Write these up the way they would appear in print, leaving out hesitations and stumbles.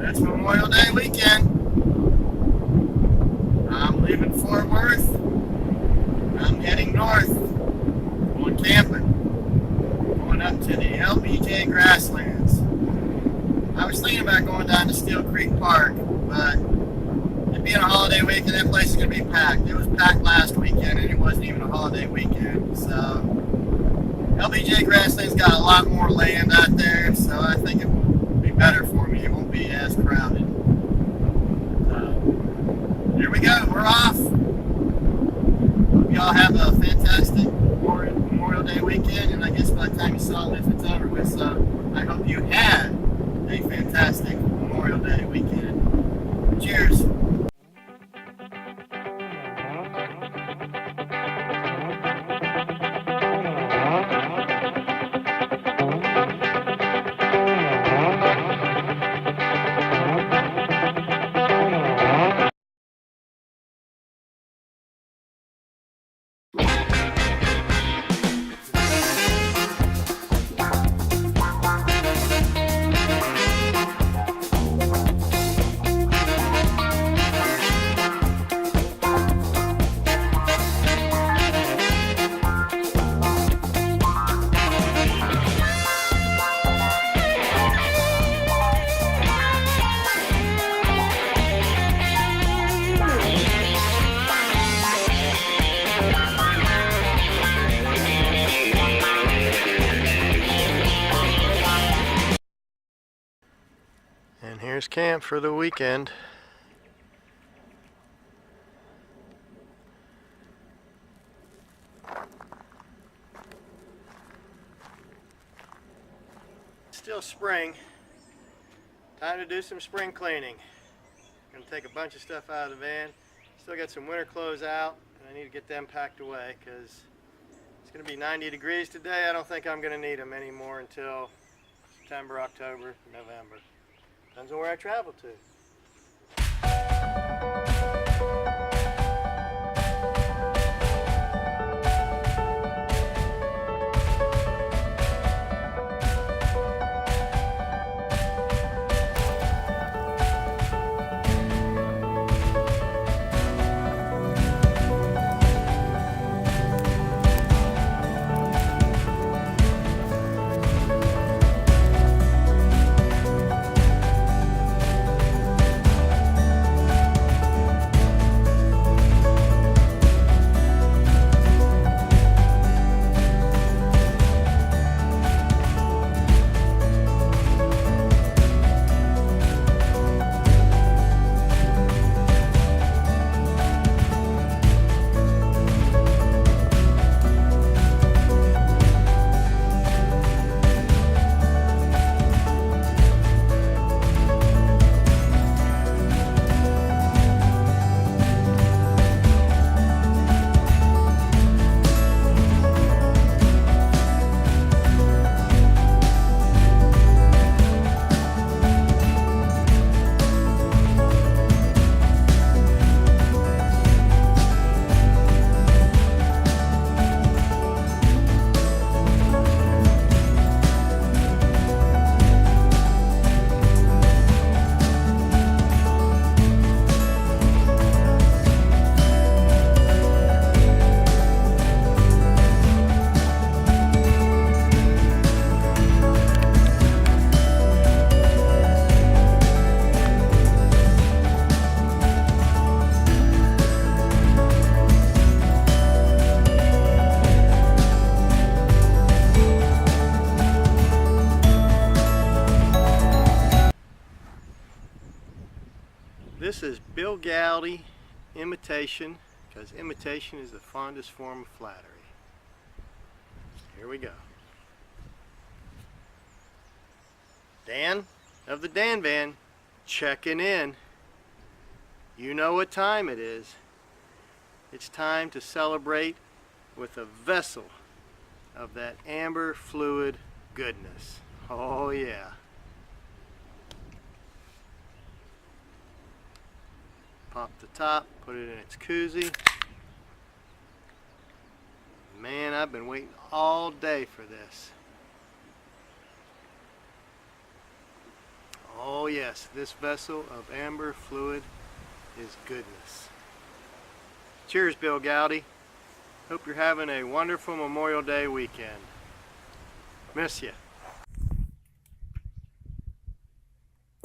It's Memorial Day weekend. I'm leaving Fort Worth. I'm heading north, going camping, going up to the LBJ Grasslands. I was thinking about going down to Steel Creek Park, but it being a holiday weekend, that place is going to be packed. It was packed last weekend, and it wasn't even a holiday weekend. So LBJ Grasslands got a lot more land out there, so I think it will be better for me. It won't be as crowded. Here we go. We're off. Hope y'all have a fantastic Memorial Day weekend, and I guess by the time you saw this, it's over with. So I hope you had a fantastic Memorial Day weekend. Cheers. And here's camp for the weekend. Still spring. Time to do some spring cleaning. I'm gonna take a bunch of stuff out of the van. Still got some winter clothes out, and I need to get them packed away because it's gonna be 90 degrees today. I don't think I'm gonna need them anymore until September, October, November. Depends on where I travel to. This is Bill Gowdy imitation, because imitation is the fondest form of flattery. Here we go. Dan of the DanVan checking in. You know what time it is. It's time to celebrate with a vessel of that amber fluid goodness. Oh yeah. Pop the top, put it in its koozie. Man, I've been waiting all day for this. Oh yeah. yes, this vessel of amber fluid is goodness. Cheers, Bill Gowdy. Hope you're having a wonderful Memorial Day weekend. Miss ya.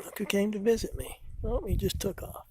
Look who came to visit me. Oh, he just took off.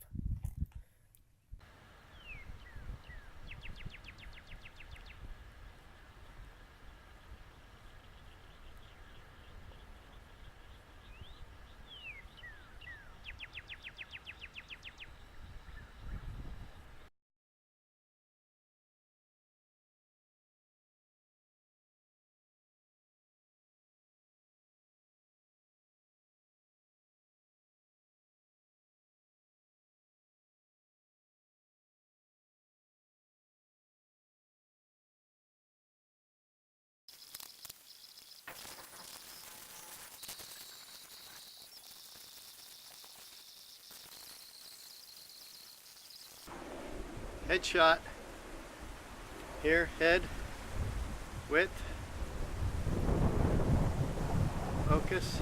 Headshot. Here, head, width, focus.